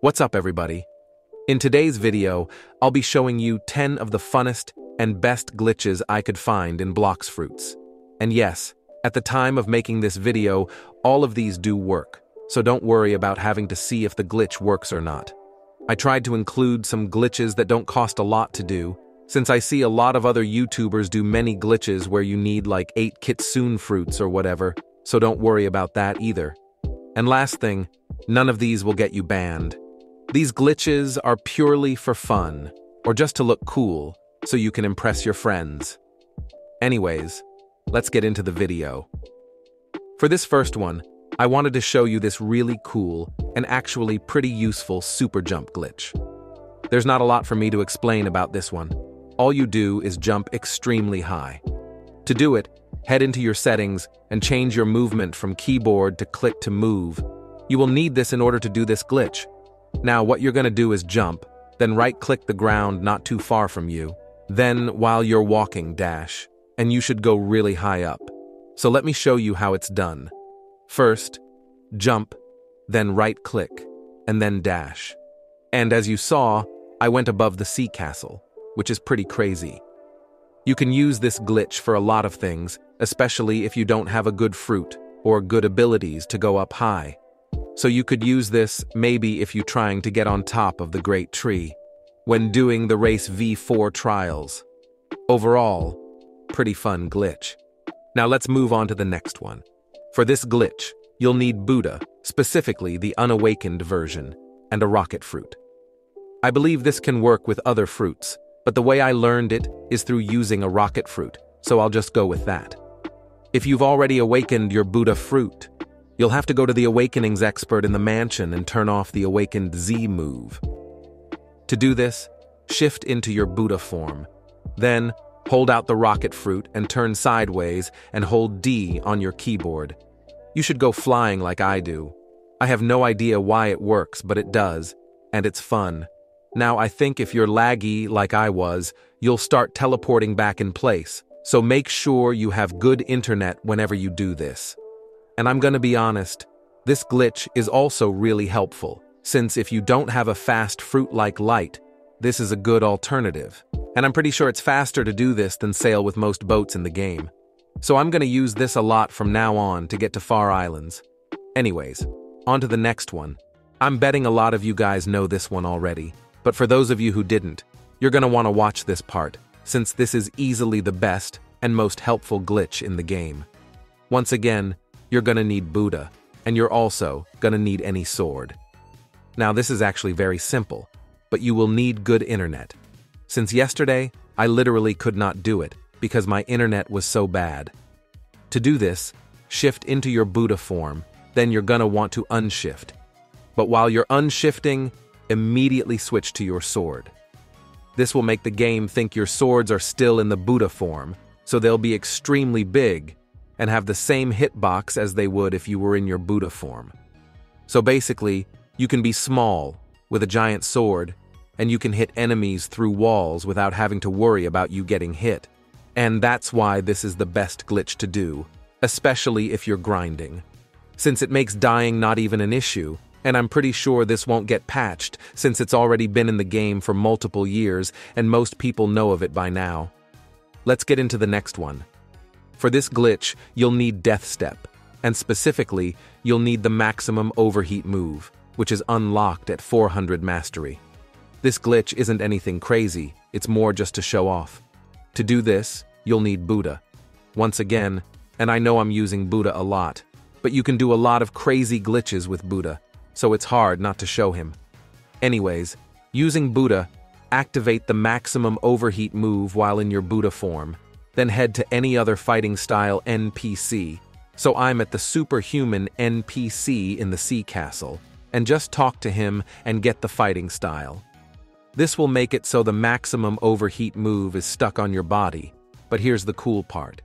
What's up, everybody? In today's video, I'll be showing you 10 of the funnest and best glitches I could find in Blox fruits. And yes, at the time of making this video, all of these do work, so don't worry about having to see if the glitch works or not. I tried to include some glitches that don't cost a lot to do, since I see a lot of other YouTubers do many glitches where you need like 8 kitsune fruits or whatever, so don't worry about that either. And last thing, none of these will get you banned. These glitches are purely for fun, or just to look cool, so you can impress your friends. Anyways, let's get into the video. For this first one, I wanted to show you this really cool and actually pretty useful super jump glitch. There's not a lot for me to explain about this one. All you do is jump extremely high. To do it, head into your settings and change your movement from keyboard to click to move. You will need this in order to do this glitch. Now, what you're going to do is jump, then right-click the ground not too far from you. Then, while you're walking, dash, and you should go really high up. So let me show you how it's done. First, jump, then right-click, and then dash. And as you saw, I went above the sea castle, which is pretty crazy. You can use this glitch for a lot of things, especially if you don't have a good fruit or good abilities to go up high. So you could use this maybe if you're trying to get on top of the great tree, when doing the race V4 trials. Overall, pretty fun glitch. Now let's move on to the next one. For this glitch, you'll need Buddha, specifically the unawakened version, and a rocket fruit. I believe this can work with other fruits, but the way I learned it is through using a rocket fruit, so I'll just go with that. If you've already awakened your Buddha fruit, you'll have to go to the Awakenings expert in the mansion and turn off the Awakened Z move. To do this, shift into your Buddha form. Then, hold out the rocket fruit and turn sideways and hold D on your keyboard. You should go flying like I do. I have no idea why it works, but it does, and it's fun. Now, I think if you're laggy like I was, you'll start teleporting back in place, so make sure you have good internet whenever you do this. And I'm gonna be honest, this glitch is also really helpful, since if you don't have a fast fruit-like light, this is a good alternative. And I'm pretty sure it's faster to do this than sail with most boats in the game. So I'm gonna use this a lot from now on to get to far islands. Anyways, on to the next one. I'm betting a lot of you guys know this one already, but for those of you who didn't, you're gonna wanna watch this part, since this is easily the best and most helpful glitch in the game. Once again, you're gonna need Buddha, and you're also gonna need any sword. Now this is actually very simple, but you will need good internet. Since yesterday, I literally could not do it because my internet was so bad. To do this, shift into your Buddha form, then you're gonna want to unshift. But while you're unshifting, immediately switch to your sword. This will make the game think your swords are still in the Buddha form, so they'll be extremely big and have the same hitbox as they would if you were in your Buddha form. So basically, you can be small with a giant sword, and you can hit enemies through walls without having to worry about you getting hit. And that's why this is the best glitch to do, especially if you're grinding. Since it makes dying not even an issue, and I'm pretty sure this won't get patched since it's already been in the game for multiple years and most people know of it by now. Let's get into the next one. For this glitch, you'll need Death Step, and specifically, you'll need the maximum overheat move, which is unlocked at 400 mastery. This glitch isn't anything crazy, it's more just to show off. To do this, you'll need Buddha. Once again, and I know I'm using Buddha a lot, but you can do a lot of crazy glitches with Buddha, so it's hard not to show him. Anyways, using Buddha, activate the maximum overheat move while in your Buddha form. Then head to any other fighting style NPC, so I'm at the superhuman NPC in the sea castle, and just talk to him and get the fighting style. This will make it so the maximum overheat move is stuck on your body, but here's the cool part.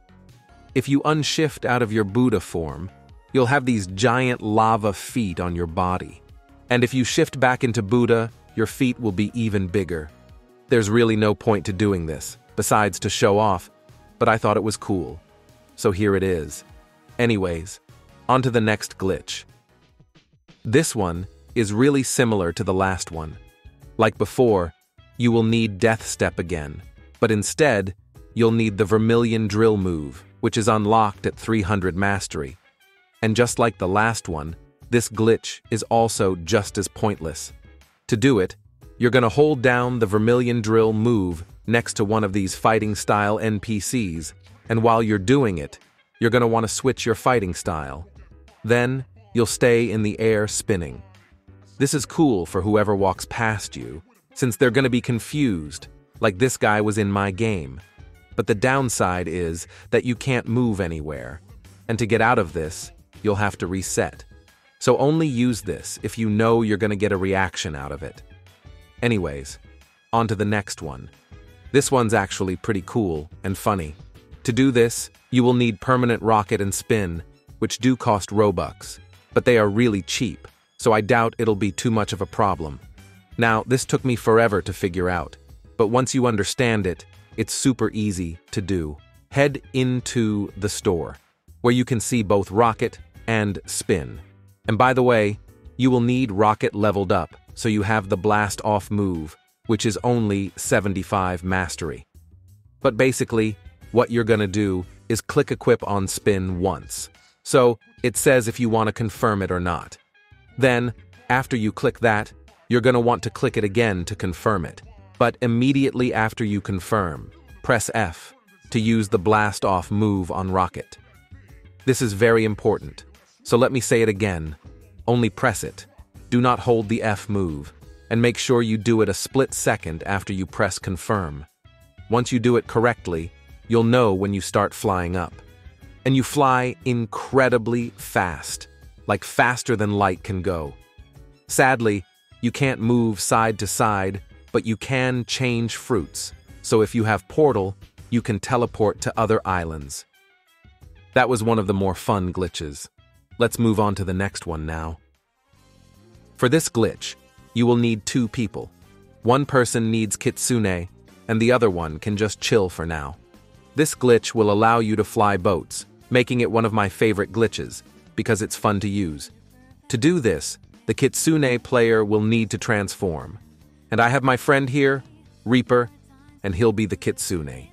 If you unshift out of your Buddha form, you'll have these giant lava feet on your body. And if you shift back into Buddha, your feet will be even bigger. There's really no point to doing this, besides to show off, but I thought it was cool. So here it is. Anyways, on to the next glitch. This one is really similar to the last one. Like before, you will need Death Step again, but instead, you'll need the Vermilion Drill move, which is unlocked at 300 Mastery. And just like the last one, this glitch is also just as pointless. To do it, you're going to hold down the Vermilion Drill move next to one of these fighting-style NPCs, and while you're doing it, you're going to want to switch your fighting style. Then, you'll stay in the air spinning. This is cool for whoever walks past you, since they're going to be confused, like this guy was in my game. But the downside is that you can't move anywhere, and to get out of this, you'll have to reset. So only use this if you know you're going to get a reaction out of it. Anyways, on to the next one. This one's actually pretty cool and funny. To do this, you will need Permanent Rocket and Spin, which do cost Robux, but they are really cheap, so I doubt it'll be too much of a problem. Now, this took me forever to figure out, but once you understand it, it's super easy to do. Head into the store, where you can see both Rocket and Spin. And by the way, you will need Rocket leveled up, so you have the Blast Off move, which is only 75 Mastery. But basically, what you're gonna do is click Equip on Spin once. So, it says if you want to confirm it or not. Then, after you click that, you're gonna want to click it again to confirm it. But immediately after you confirm, press F to use the Blast Off move on Rocket. This is very important, so let me say it again. Only press it. Do not hold the F move, and make sure you do it a split second after you press confirm. Once you do it correctly, you'll know when you start flying up. And you fly incredibly fast, like faster than light can go. Sadly, you can't move side to side, but you can change fruits, so if you have Portal, you can teleport to other islands. That was one of the more fun glitches. Let's move on to the next one now. For this glitch, you will need 2 people. One person needs Kitsune, and the other one can just chill for now. This glitch will allow you to fly boats, making it one of my favorite glitches, because it's fun to use. To do this, the Kitsune player will need to transform. And I have my friend here, Reaper, and he'll be the Kitsune.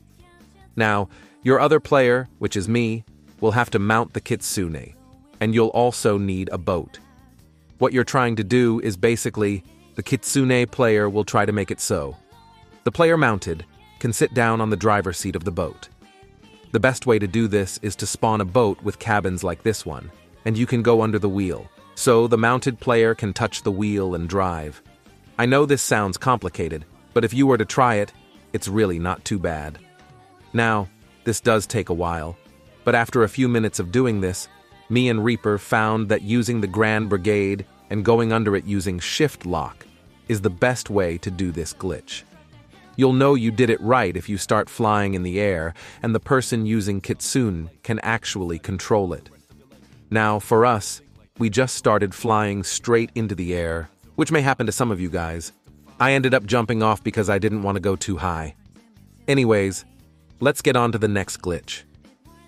Now, your other player, which is me, will have to mount the Kitsune, and you'll also need a boat. What you're trying to do is basically, the Kitsune player will try to make it so. The player mounted can sit down on the driver's seat of the boat. The best way to do this is to spawn a boat with cabins like this one, and you can go under the wheel, so the mounted player can touch the wheel and drive. I know this sounds complicated, but if you were to try it, it's really not too bad. Now, this does take a while, but after a few minutes of doing this, me and Reaper found that using the Grand Brigade and going under it using Shift Lock is the best way to do this glitch. You'll know you did it right if you start flying in the air, and the person using Kitsune can actually control it. Now, for us, we just started flying straight into the air, which may happen to some of you guys. I ended up jumping off because I didn't want to go too high. Anyways, let's get on to the next glitch.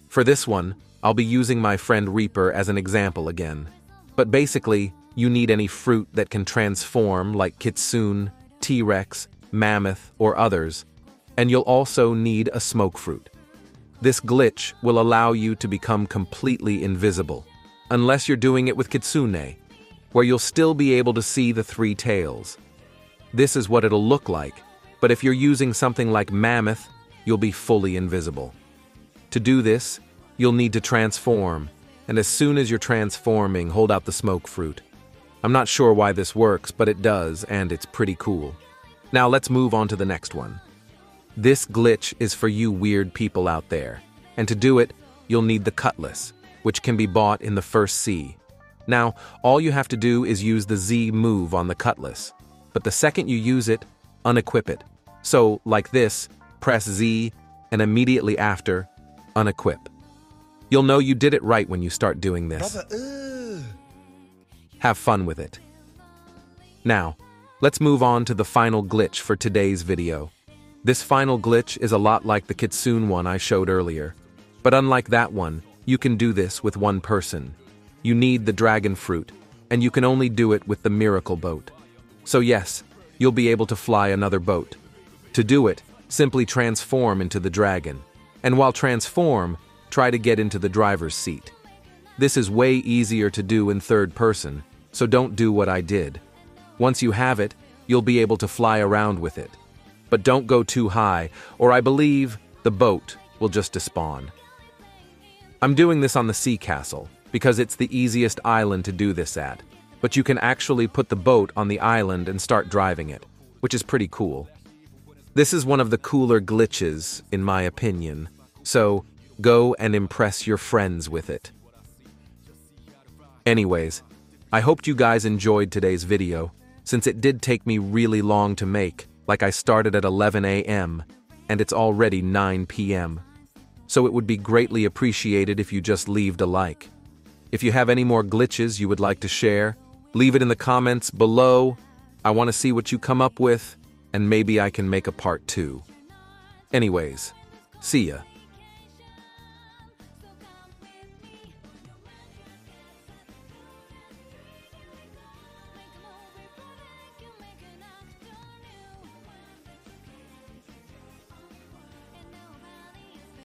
For this one, I'll be using my friend Reaper as an example again. But basically, you need any fruit that can transform like Kitsune, T-Rex, Mammoth, or others, and you'll also need a smoke fruit. This glitch will allow you to become completely invisible, unless you're doing it with Kitsune, where you'll still be able to see the 3 tails. This is what it'll look like, but if you're using something like Mammoth, you'll be fully invisible. To do this, you'll need to transform, and as soon as you're transforming, hold out the smoke fruit. I'm not sure why this works, but it does, and it's pretty cool. Now let's move on to the next one. This glitch is for you weird people out there, and to do it, you'll need the Cutlass, which can be bought in the first sea. Now, all you have to do is use the Z move on the Cutlass, but the second you use it, unequip it. So, like this, press Z, and immediately after, unequip. You'll know you did it right when you start doing this. Have fun with it. Now, let's move on to the final glitch for today's video. This final glitch is a lot like the Kitsune one I showed earlier, but unlike that one, you can do this with one person. You need the dragon fruit, and you can only do it with the miracle boat. So yes, you'll be able to fly another boat. To do it, simply transform into the dragon. And while transform, try to get into the driver's seat. This is way easier to do in third person, so don't do what I did. Once you have it, you'll be able to fly around with it. But don't go too high, or I believe the boat will just despawn. I'm doing this on the sea castle, because it's the easiest island to do this at. But you can actually put the boat on the island and start driving it, which is pretty cool. This is one of the cooler glitches, in my opinion, so go and impress your friends with it. Anyways, I hoped you guys enjoyed today's video, since it did take me really long to make, like I started at 11 a.m., and it's already 9 p.m. So it would be greatly appreciated if you just leave a like. If you have any more glitches you would like to share, leave it in the comments below. I want to see what you come up with, and maybe I can make a part 2. Anyways, see ya.